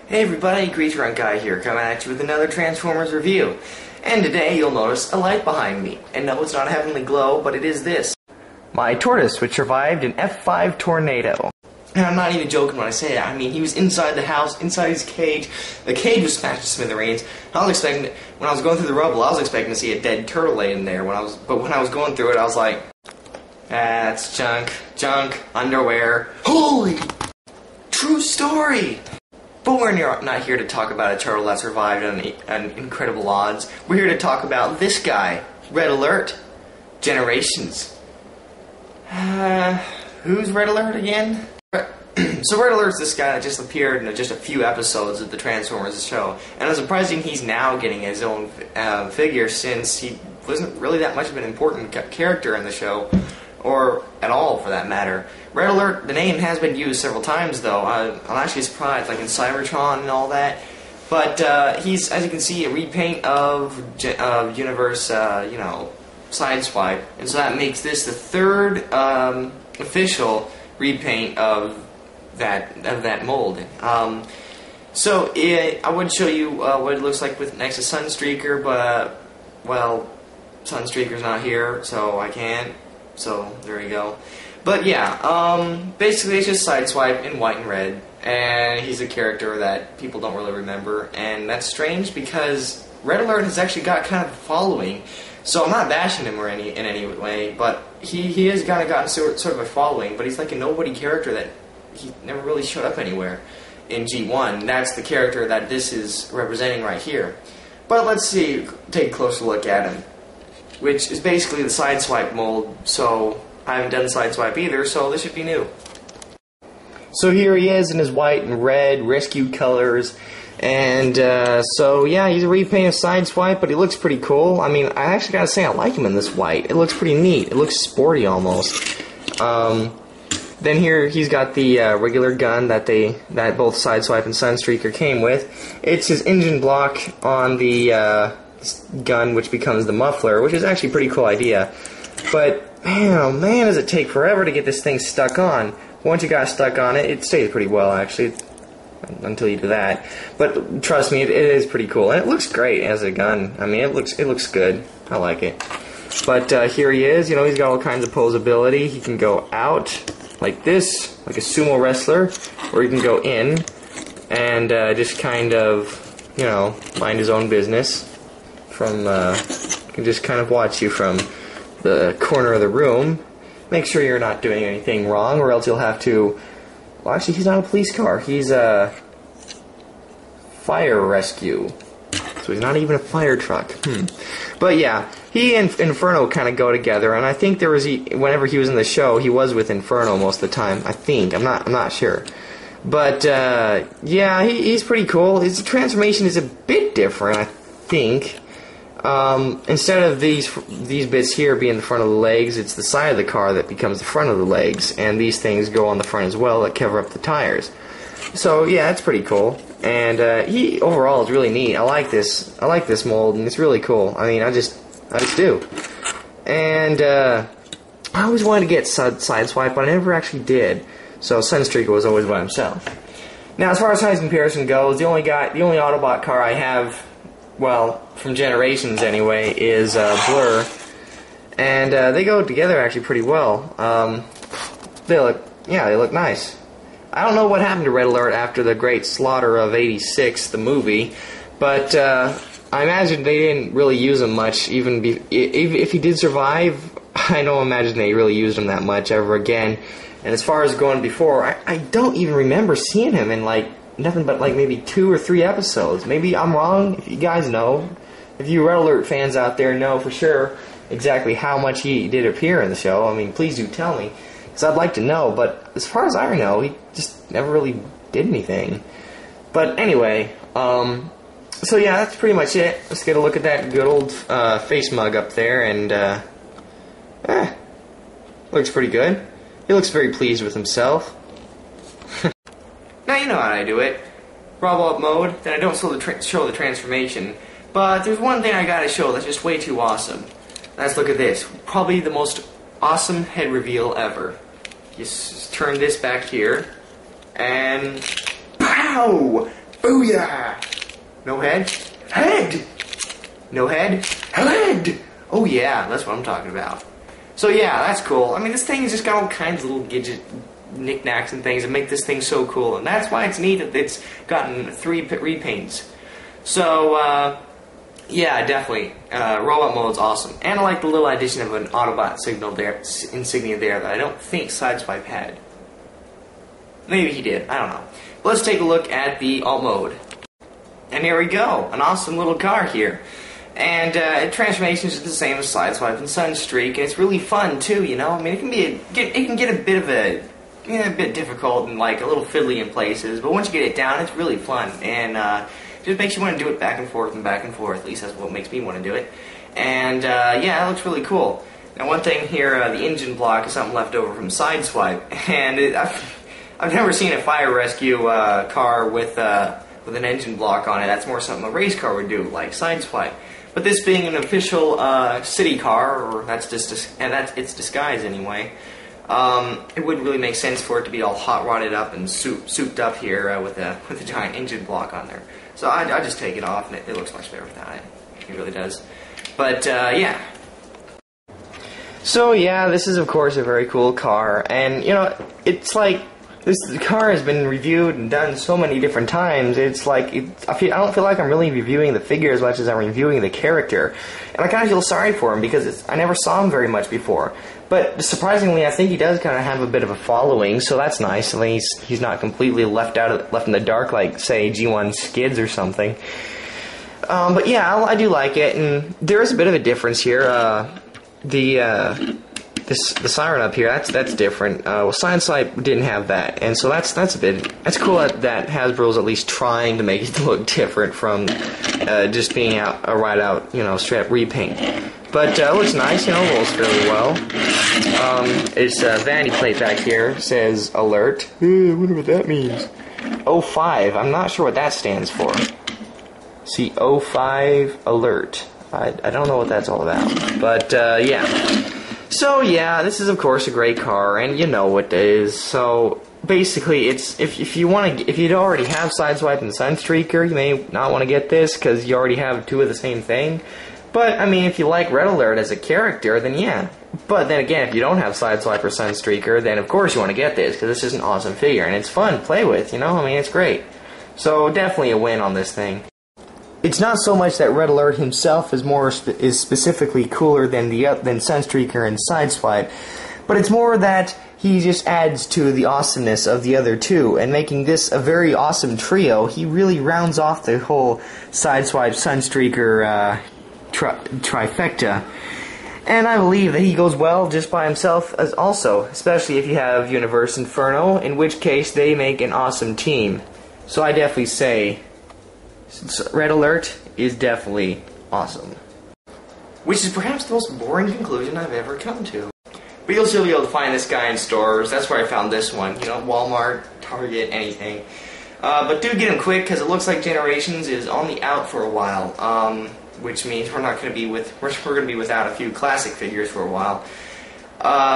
Hey everybody, Greaser Guy here, coming at you with another Transformers review. And today you'll notice a light behind me. And no, it's not a heavenly glow, but it is this. My tortoise, which survived an F5 tornado. And I'm not even joking when I say that. I mean, he was inside the house, inside his cage. The cage was smashed to smithereens. I was expecting, when I was going through the rubble, I was expecting to see a dead turtle laying there. But when I was going through it, I was like, that's junk, underwear. Holy! True story! But we're not here to talk about a turtle that survived on incredible odds. We're here to talk about this guy, Red Alert, Generations. Who's Red Alert again? So Red Alert's this guy that just appeared in just a few episodes of the Transformers show. And it's surprising he's now getting his own figure, since he wasn't really that much of an important character in the show. Or at all, for that matter. Red Alert, the name has been used several times, though. I'm actually surprised, like in Cybertron and all that. But he's, as you can see, a repaint of Universe, Sideswipe. And so that makes this the third official repaint of that mold. So I would show you what it looks like with next to Sunstreaker, but well, Sunstreaker's not here, so I can't. So there you go. But yeah, basically it's just Sideswipe in white and red, and he's a character that people don't really remember, and that's strange because Red Alert has actually got kind of a following. So I'm not bashing him in any way, but he has kind of gotten sort of a following, but he's like a nobody character that he never really showed up anywhere in G1. That's the character that this is representing right here. But let's take a closer look at him, which is basically the Sideswipe mold. So I haven't done Sideswipe either, so this should be new. So here he is in his white and red rescue colors. And so yeah, he's a repaint of Sideswipe, but he looks pretty cool. I mean, I actually gotta say I like him in this white. It looks pretty neat. It looks sporty almost. Then here he's got the regular gun that both Sideswipe and Sunstreaker came with. It's his engine block on the gun, which becomes the muffler, which is actually a pretty cool idea. But man, oh man, does it take forever to get this thing stuck on. Once you got stuck on it, it stays pretty well actually, until you do that. But trust me, it is pretty cool, and it looks great as a gun. I mean, it looks good. I like it. But here he is. You know, he's got all kinds of posability. He can go out like this, like a sumo wrestler, or he can go in and just kind of, you know, mind his own business. From can just kind of watch you from the corner of the room. Make sure you're not doing anything wrong, or else you'll have to. Well, actually, he's not a police car. He's a fire rescue. So he's not even a fire truck. But yeah, he and Inferno kind of go together, and I think there was whenever he was in the show, he was with Inferno most of the time. I think I'm not sure. But yeah, he's pretty cool. His transformation is a bit different, I think. Instead of these bits here being the front of the legs, it's the side of the car that becomes the front of the legs, and these things go on the front as well that cover up the tires. So yeah, it's pretty cool, and he overall is really neat. I like this mold, and it's really cool. I mean, I just do. And I always wanted to get Sideswipe, but I never actually did. So Sunstreaker was always by himself. Now, as far as size comparison goes, the only Autobot car I have, well, from Generations anyway, is Blur, and they go together actually pretty well. They look nice. I don't know what happened to Red Alert after the Great Slaughter of '86, the movie, but I imagine they didn't really use him much. Even if he did survive, I don't imagine they really used him that much ever again. And as far as going before, I don't even remember seeing him in like nothing but like maybe 2 or 3 episodes. Maybe I'm wrong. If you guys know, if you Red Alert fans out there know for sure exactly how much he did appear in the show, I mean, please do tell me, because I'd like to know. But as far as I know, he just never really did anything. But anyway, so yeah, that's pretty much it. Let's get a look at that good old face mug up there, and looks pretty good. He looks very pleased with himself. Now you know how I do it. Robo-up mode, then I don't show the transformation. But there's one thing I gotta show that's just way too awesome. Let's look at this. Probably the most awesome head reveal ever. Just turn this back here, and pow! Booyah! No head? Head! No head? Head! Oh yeah, that's what I'm talking about. So yeah, that's cool. I mean, this thing has just got all kinds of little gadget knickknacks and things that make this thing so cool. And that's why it's neat that it's gotten 3 repaints. So, yeah, definitely. Robot mode's awesome. And I like the little addition of an Autobot insignia there that I don't think Sideswipe had. Maybe he did. I don't know. But let's take a look at the alt mode. And here we go. An awesome little car here. And transformations are the same as Sideswipe and Sunstreak, and it's really fun too. You know, I mean, it can get a bit of a bit difficult and like a little fiddly in places, but once you get it down, it's really fun, and it just makes you want to do it back and forth and back and forth. At least that's what makes me want to do it. And yeah, it looks really cool. Now, one thing here, the engine block is something left over from Sideswipe, and I've never seen a fire rescue car with an engine block on it. That's more something a race car would do, like Sideswipe. But this being an official city car, or that's its disguise anyway, it wouldn't really make sense for it to be all hot-rodded up and souped up here with a giant engine block on there. So I just take it off, and it looks much better without it. It really does. But yeah. So yeah, this is of course a very cool car, and you know, it's like this car has been reviewed and done so many different times. It's like I don't feel like I'm really reviewing the figure as much as I'm reviewing the character, and I kind of feel sorry for him because I never saw him very much before. But surprisingly, I think he does kind of have a bit of a following, so that's nice. At least he's not completely left in the dark like, say, G1 Skids or something. But yeah, I do like it, and there is a bit of a difference here. The siren up here, that's different. Well, Sideswipe didn't have that, and so that's cool that Hasbro's at least trying to make it look different from just being a right out, you know, straight up repaint. But it looks nice, you know, rolls fairly well. Its vanity plate back here says alert. I wonder what that means. 05. I'm not sure what that stands for. See, 05 alert. I don't know what that's all about. But yeah. So yeah, this is of course a great car, and you know what it is. So basically, it's if you already have Sideswipe and Sunstreaker, you may not want to get this because you already have 2 of the same thing. But I mean, if you like Red Alert as a character, then yeah. But then again, if you don't have Sideswipe or Sunstreaker, then of course you want to get this because this is an awesome figure and it's fun to play with. You know, I mean, it's great. So definitely a win on this thing. It's not so much that Red Alert himself is specifically cooler than Sunstreaker and Sideswipe, but it's more that he just adds to the awesomeness of the other 2, and making this a very awesome trio. He really rounds off the whole Sideswipe Sunstreaker trifecta. And I believe that he goes well just by himself as also, especially if you have Universe Inferno, in which case they make an awesome team. So I definitely say Red Alert is definitely awesome. Which is perhaps the most boring conclusion I've ever come to. But you'll still be able to find this guy in stores. That's where I found this one. You know, Walmart, Target, anything. But do get him quick because it looks like Generations is on the out for a while. Which means we're going to be without a few classic figures for a while.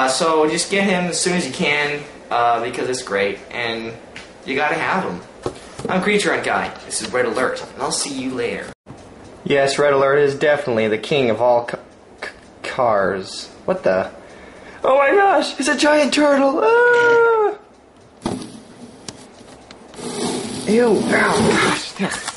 So just get him as soon as you can because it's great and you gotta have him. I'm Creature Hunt Guy. This is Red Alert, and I'll see you later. Yes, Red Alert is definitely the king of all cars. What the? Oh my gosh! It's a giant turtle! Ah! Ew! Ow! Gosh!